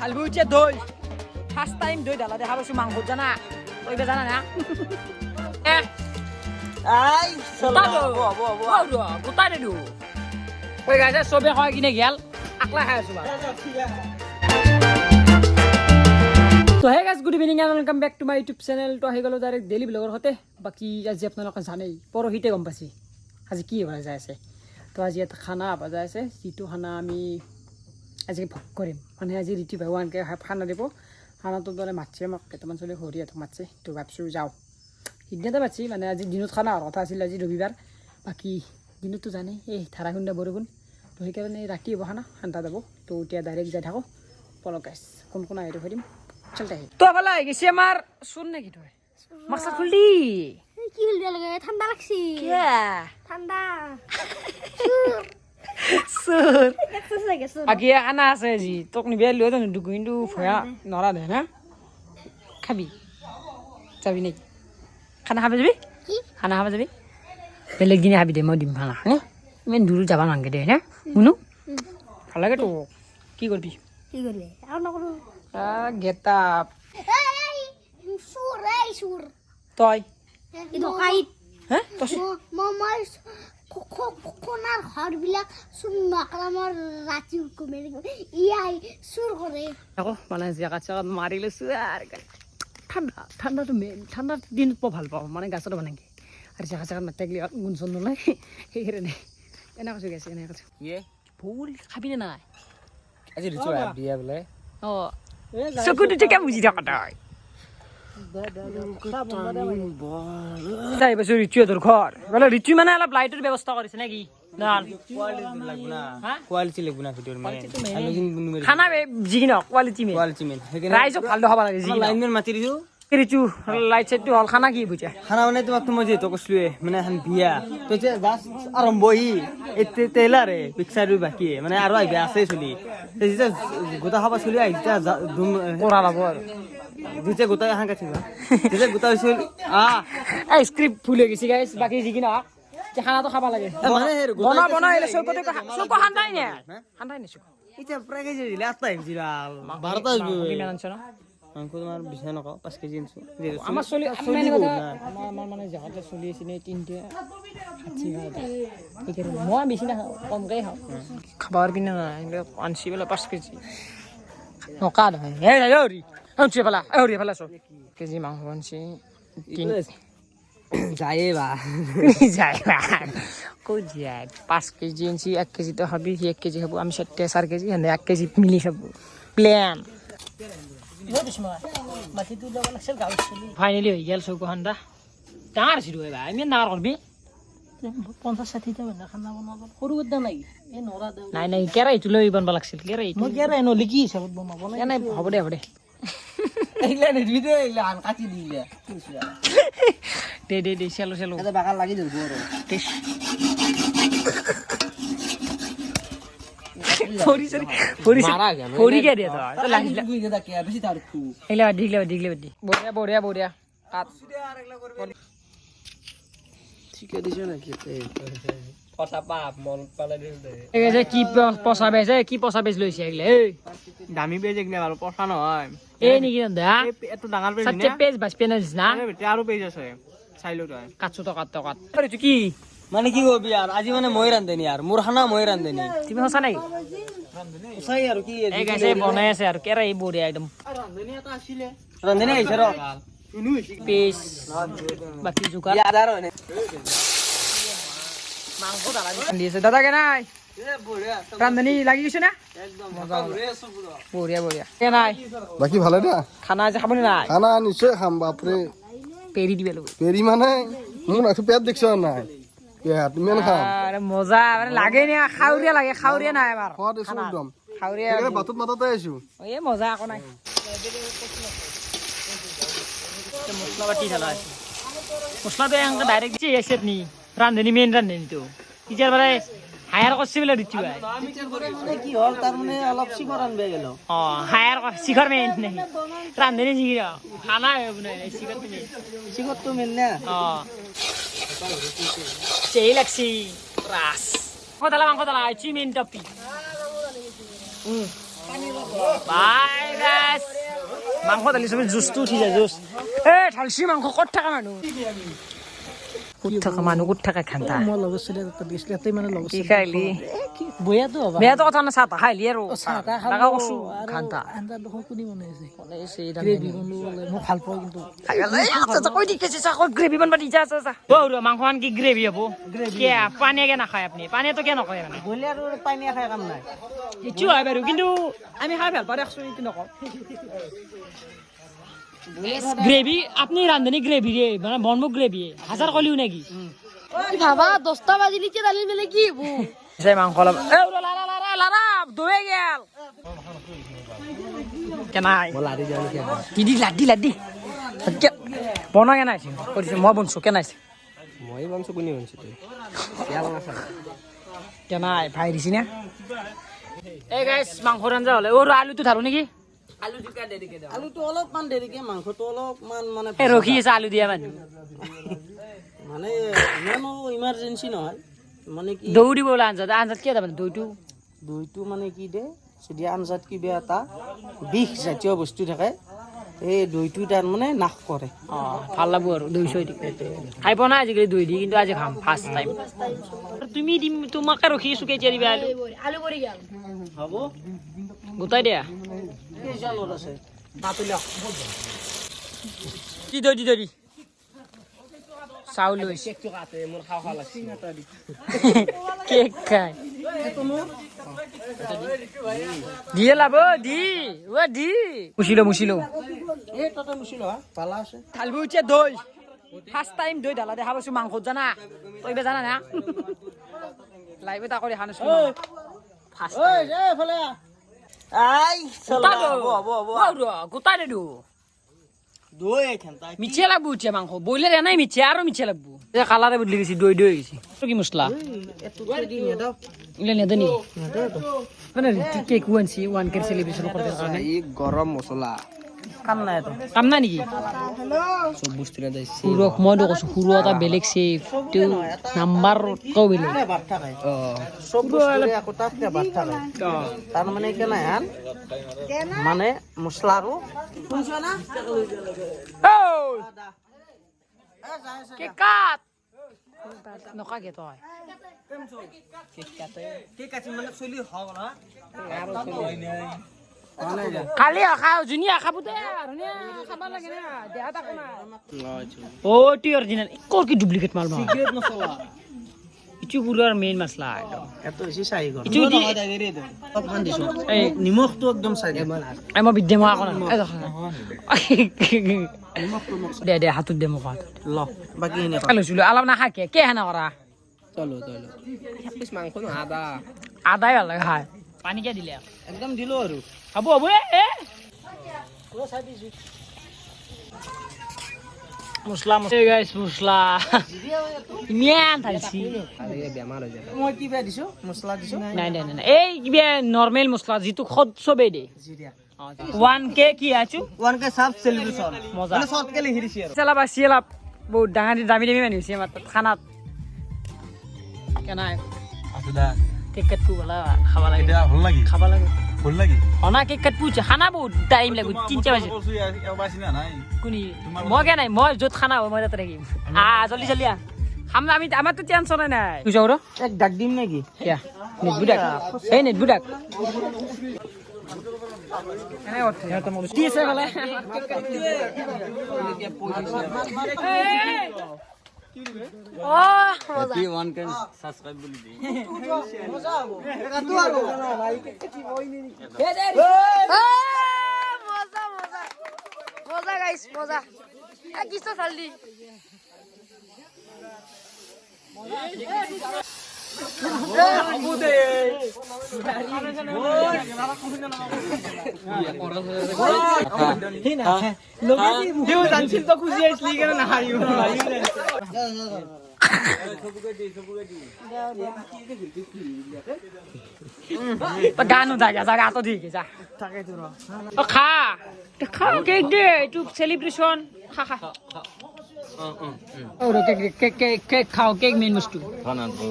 ঝালগুড়িতে দই first time দই ডালা দেখা পাইছো মাংস জানা কইবে জানা না গোটাই দিলো কই গাইছে চবে হয় কিনে গেল আকলা খাই আছো তো hey guys good evening and welcome back to my YouTube channel. তো আহি গ'লো ডাইৰেক্ট ডেইলি ব্লগৰ সতে। বাকী আজি আপোনালোকে জানেই পৰহিতে গম পাইছে আজি কি হৈ যাই আছে। তো আজি এটা খানা বজাই আছে, যিটো খানা আমি আজি ভোগ কৰিম। মানে আজি ৰীতি ভগৱানকে খানা দিব। খানাটো দৰে মাতিছে মোক, কেইটামান চলি সৰিহঁতক মাতিছে। তো ভাবিছোঁ যাওঁ, সিদিনাতে মাতিছে। মানে আজি দিনত খানা হোৱাৰ কথা আছিল, আজি ৰবিবাৰ। বাকী দিনততো জানেই এই ধাৰাখুন্দা বৰষুণ, তো সেইকাৰণে ৰাতি হ'ব খানা ঠাণ্ডা যাব। তো এতিয়া ডাইৰেক্ট যাই থাকোঁ পলক গাইছ, কোন কোন আহি সুধিম চলতে আহি। তো ভালো আহি গেছি আমার শুন নাকি তুই মাকসা খুললি কি হল দিয়া লাগে ঠান্ডা লাগছি কে ঠান্ডা সুর দেখছস লাগে সুর আগে আনা আছে জি তোক নিবে লই তো দুকু কিন্তু ফয়া নরা দে না খাবি যাবি নাকি খানা খাবে যাবি কি খানা খাবে যাবি বেলেগ দিনে খাবি দে মই দিম খানা হ্যাঁ ইমান দূর যাবা নাগে দে হ্যাঁ শুনো ভাল লাগে তো কি করবি কি করবে আর না করো get up এই সুর তোই ই দকাইত হ্যাঁ তো মামার কোনার ঘর বিলাক সুর মাকলামর রাতি কমে ইয়াই সুর করে দেখো মানে জেগাত চেগাত মাৰি লৈছোঁ আৰু ঠাণ্ডা ঠাণ্ডাটো মেইন। ঠাণ্ডাৰ দিনত মই ভাল পাওঁ, মানে গাছতো বনাংগে আৰু জেগা চেগাত নাথাকিলে গুণ চুন নোলায় সেইকাৰণে এনে কৈছোঁ গেছে এনে কৈছোঁ ভুল খাবিনে নাই আজি ৰিচু বিয়া বোলে অঁ চকুটো ঠিকে বুজি থাকা তই যাই পাইছোঁ ৰিচুহঁতৰ ঘৰ বোলে ৰিচু মানে অলপ লাইটৰ ব্যৱস্থা কৰিছে নেকি কোৱালিটি লাগব না ভিডিঅ'ৰ মানে খানা যি নহওক কোৱালিটি মেইন কোৱালিটি মেইন ৰাইজক ভাল দেখাব লাগে যি লাইনমেন মাতি দিছো ৰিচু লাইট চাইটটো হ'ল খানা কি বুজা খানা মানে তোমাক মই যিহেতু কৈছিলোৱে মানে এখন বিয়া তো যে জাষ্ট আৰম্ভহি তেলাৰে পিকচাৰটো বাকী মানে আৰু আহিব আছে চলি যেতিয়া গোটা খাব চলি আহি যেতিয়া কৰা ল'ব আৰু যেতিয়া গোটাই এখন কাটিবা যেতিয়া গোটা হৈছিল এই স্ক্ৰিপ্ট ভুল হৈ গৈছে গাইছ। বাকী যি কি নহওক খানাটো খাব লাগে মানে বনা বনাই চৌকতে চৌক সান্দাই নে সান্দাই নে চৌক এতিয়া প্ৰায় কেজি দিলে 8টা আহিছিল 12টা আহিব কিমান আনছ ন মাংস তোমাৰ বিছনা নকওঁ 5 কেজি আনিছো আমাৰ চলি আমাৰ মানে জেগাতে চলি আছে নে 3টা 60 মই বেছি নাখাওঁ কমকৈ খাওঁ খাবৰ পিনে নাই আনছি বোলে 5 কেজি নকা নহয় এই হৰি আনছি পেলা হৰি পেলা চব কেজি মাংস আনছি 3 যায়ে বা যায় ক'ত যায় 5 কেজি আনছি 1 কেজিটো খাবি সি 1 কেজি খাব আমি 4 কেজি সেনে 1 কেজি মিলি খাব প্লেন ফাইনেলি হৈ গেল চৌক খান্দা ডাঙৰ আছিলো এইবাৰ ইমান ডাঙৰ কৰবি 50-60টা বন্ধা খানা বনাব সৰু গদা নাই এই নৰা দে নাই নাই কেৰাহীটো লৈ বনাব লাগিছিল কেৰাহী মই কেৰাই নলি কি হিচাপত বনাব নাই নাই হ'ব দে এইলা নিদিবি দে এইলা আন কাটি দিলে দে চেলো চেলো এটা বাগান লাগি ধরবো আৰু ফৰিকে দিয়ে তই লাগিলে দুই গদা কে বেছি তার খু এইলা দিগলে বঢ়িয়া বঢ়িয়া বঢ়িয়া কাট ঠিক দিছ নাকি কথা পাপ মন পালে দে এই যে কি পচা বেজ কি পচা বেজ লৈছে এইগিলা এই দামি পেজ একনে ভাল পচা নহয় এই নেকি দা এত ডাঙৰ পেজ সবচেয়ে পেজ বাস পেনাজ না আৰু পেজ আছে চাইলো তই কাটছো তো কাট আরে তুই কি মানে কি কবি আর আজি মানে মই রান্ধেনি আর মোর খানা মই রান্ধেনি তুমি হসা নাই উসাই আর কি এই গাইছে বনাই আছে আর কেরাই বঢ়িয়া একদম রান্ধেনি এটা আছিলে রান্ধেনি আইছে ৰ ইনু পেজ বাকি জুকা ইয়াদার হয়নি মাংস ডালা দি আছে দাদা কে নাই রান্ধনি লাগি গেছে না একদম বঢ়িয়া বঢ়িয়া কে নাই বাকি ভালে না খানা যে খাবনি নাই খানা নিশ্চয় খাম বাপরে পেৰি দিবে লব পেৰি মানে মোৰ একটু পেট দেখছ নাই তুমি খাম আৰে মজা মানে লাগে না খাউৰিয়া লাগে খাউৰিয়া নাই এবাৰ খোৱা দিছো একদম খাউৰিয়া সেইকাৰণে বাটত মাততে আহিছো এই মজা আকো নাই মছলা বাটি ঢালা আছে মছলাটো এংকে ডাইরেক্ট দিছে এসেট নি রান্ধনি মেইন রান্ধনি তো ইজার বারে হায়ার করছে বলে দিচ্ছি ভাই কি হল তার মানে অলপ শিখর আনবে গেল হায়ার শিখর মেইন নাই রান্ধনি শিখি খানা হবে না শিখর তো মেইন শিখর তো মেন না সেই লাগছি রাস মাংস দালা চিমিন টপি বাই গাইস মাংস দালি সব জুসটো উঠি যায় জুস এ ঢালছি মাংস ক'ত থাকা মানুহ ক'ত থাকা খান্তা মই লগত চলি তাত গৈছিলো তাতে মানে লগত কি খাইলি বয়াতো হ'ব বেয়াটো কথা না চাহ তাহ খাইলি আৰু চাহ টাকা কচু খান্তা আন্দা দেখোন কোনে বনাইছে বনাইছে গ্ৰেভি বনালে মই ভাল পাওঁ কিন্তু কৈ দি কৈছে চাহ গ্ৰেভি বনবা দি যা যা মাংস আন কি গ্ৰেভি হ'ব কিয় পানীয়ে কে নাখায় আপুনি পানীয়েতো কিয় নকয় মানে বলে আৰু পানী খাই কাম নাই এইটো হয় বাৰু কিন্তু আমি খাই ভাল পাওঁ দেখোন এইটো নকওঁ গ্ৰেভি আপনি রান্ধনি গ্রেভি রে মানে বনমুখ গ্রেভি হাজার কলিও নাকি বাবা 10টা বাজি নিচে ডালি মেলে কি হবো সেই মাংস অলপ এ লা লা লা লা লা দয়ে গেল কেনাই লাৰি যাওঁ নেকি দিদি লাড্ডি লাড্ডি বনা কেনাইছে কৰিছে মই বনছো কেনাইছে মই বনছো কোনে বনছো তই ইয়াল নাছা কেনাই ভাই দিছি না এই গাইস মাংস ৰান্ধা হলে ও আলুটো ধাৰো নেকি আলুটো অলপমান দেৰিকে মাংসটো অলপমান মানে এ ৰখি আছে আলু দিয়া মানুহ মানে ইমানো ইমাৰ্জেঞ্চি নহয় মানে কি দৌৰিব ওলা আঞ্জাত আঞ্জাত কি তাৰমানে দৈটো মানে কি দে যদি আঞ্জাত কিবা এটা বিষ জাতীয় বস্তু থাকে এই দৈটো তাৰ মানে নাশ কৰে ভাল লাগব আৰু দৈ চৈ দি খাই পোৱা নাই আজিকালি দৈ দি কিন্তু আজি খাম ফাৰ্ষ্ট টাইম তুমি দিম তোমাকে ৰখি আছো কেতিয়া দিবা আলু আলু পৰি গেল হ'ব গোটাই দিয়া কেইজালত আছে দি দৈ দি দৈ চাউল লৈছে মোৰ খাওঁ খাওঁ লাগছে কেক খাই দিয়ে লাভ দি দি মুছিলো এই তাতে মুচিলো হা পালা আছে ঢালবো এতিয়া দৈ ফাৰ্ষ্ট টাইম দৈ ঢালা দেখা পাইছো মাংসত জানা তই বে জানা না লাইভ এটা কৰি হানছ ফাৰ্ষ্ট এইফালে আই গোটাই দে দু দৈ খান্তা মিছে লাগবো এতিয়া মাংস বইলাৰ এনাই মিছে আৰু মিছে লাগবো এই কালাৰে বদলি গৈছে দৈ দৈ গৈছে কি মছলা ইলে নেদনি মানে কেক ওয়ানছি ওয়ান কেৰ সেলিব্ৰেশন কৰতে কাৰণে এই গৰম মছলা কাম নাই তো কাম নাই নেকি সব বস্তু না যাইছে সুৰক মই কৈছো সুৰ এটা বেলেগ সেফ টো নাম্বাৰ কও বেলেগ বাট থাকে সব বস্তু আকৌ তাত বাট থাকে তাৰ মানে কেনে হান মানে মছলা আৰু শুনছ না ও কেক কাট নকা কে তই ঠিক আছে মানে চলি হও না কালি খাও জুনিয়া খাবো দে ধুনিয়া খাবা লাগে না দেহা তাকো না ও টি অরিজিনাল কোর কি ডুপ্লিকেট মাল মা সিগারেট মছলা ইচু পুরার মেইন মছলা একদম এত বেছি চাই গৰ ইচু দি অকমান দিছো এই নিমখটো একদম চাই দে আই মই বিদ্যে মই আকো না দে দে হাতত দে মোক ল বাকি এনে কালো চুলো আলাপ না খাকে কে হানা করা চলো চলো পিস মাংস ন আদা আদাই ভাল লাগে খাই পানী কে দিলে একদম দিলো আৰু হব হব এ মছলা মছলা গাইস মছলা ইমান ঢালছি বেমাৰ হৈ যাব মই কি বেয়া দিছো মছলা দিছো নাই নাই নাই এই কিবা নৰ্মেল মছলা যিটো খদ চবে দে জিৰা 1k কি আছো 1k সাব সেলিব্ৰেশন মজা মানে শৰ্ট কে লিখি দিছি আৰু চেলা বহুত ডাঙৰ দামী দামী মানুহ হৈছে আমাৰ তাত খানাত কেনাই আছে দা কেক কাটবো বলা খাবা লাগে এটা ভাল লাগি খাবা লাগে ভাল লাগি অনা কেক কাটবো খানা বহুত টাইম লাগব 3টা বাজে কৈছো ইয়াৰ বাছি না নাই কোনি মই কে নাই মই য'ত খানা হ'ব মই তাতে থাকিম জলদি জলদি খাম আমি আমাৰতো টেনচন নাই বুঝাও ৰ এক ডাক দিম নেকি কিয়া নেট বুডাক এই নেট বুডাক এনে ওঠে কি আছে গলে ও হেপি 1k সাবস্ক্রাইব বলি দি মজা হ'ব কাটো আৰু মজা মজা মজা গাইস মজা এ কিছো চালদি কেউ জানছিল তো খুশি আসলি কেন না হারিও গানো জাগা জাগা তো দিকে যা থাকে তোৰ ও খা খা কেক দে একটু সেলিব্ৰেশন খা খা কেক খাওঁ কেক মেইন বস্তু ধনানপুৰ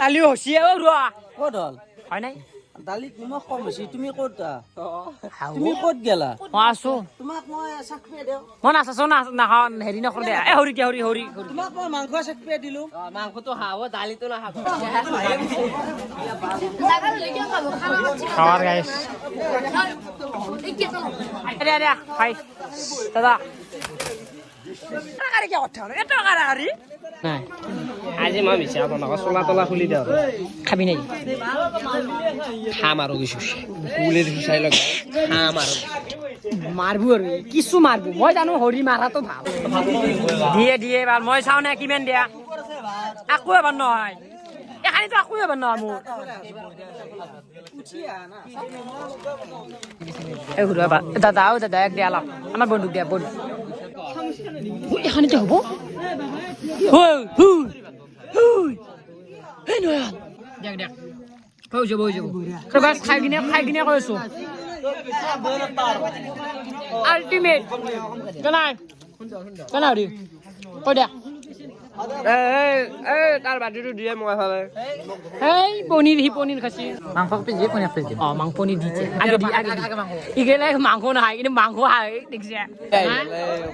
কালিও হচিয়ে ৰোৱা ক'ত হ'ল হয় নাই দালিত নিমখ কম হৈছে তুমি ক'ত তুমি ক'ত গেলা মই আছো তোমাক মই চাকৰি দিওঁ মই নাচাছো নাখাওঁ হেৰি নকৰো দে এই হৰি তোমাক মই মাংস চাকৰি দিলোঁ মাংসটো খাব দালিটো নাখাব জাগা লেগে খাবো খানা খাচ্ছি খাৱাৰ গাইছ দিয়া খাই দাদা কাৰাকাৰি কিয় কথা এটা কাৰাকাৰি নাই আজি মই মিছা নকওঁ চোলা তোলা খুলি দিওঁ খাবি নেকি খাম আৰু কিছু কুলি চাই লগ খাম আৰু মাৰবো আৰু কিছু মাৰবো মই জানো হৰি মাৰাটো ভাল দিয়ে এবাৰ মই চাওঁ নে কিমান দিয়া আকৌ এবাৰ নহয় এখানিতো আকৌ এবাৰ নহয় মোৰ এই ঘূৰা দাদা এক দিয়া অলপ আমাৰ বন্ধুক দিয়া বন্ধু এখানিতে হ'ব দেখ হৈ যাব খাই কিনে কৈ আছো আল্টিমেট কেনাই দি কৈ দিয়া তাৰ বাতিটো দিয়ে মই ফালে এই পনীৰ খাইছি মাংস পিজি মাংস পনীৰ দিছে ইগেলে মাংস নাখায় কিন্তু মাংস খায় দেখিছে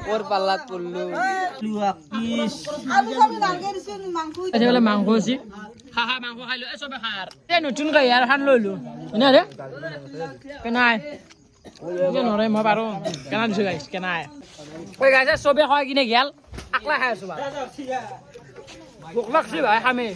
ক'ৰ পাল্লাত পৰলো বোলে মাংস আছে মাংস খাইলো চবে খাৰ এই নতুনকৈ ইয়াৰ খান লৈলো এনে দে কেনাই নৰে মই পাৰো কেনা দিছো গাইছ কেনাই ঐ গাইছে চবে খাই কিনে গেল আকলা খাই আছো ভোক লাগছি ভাই খামে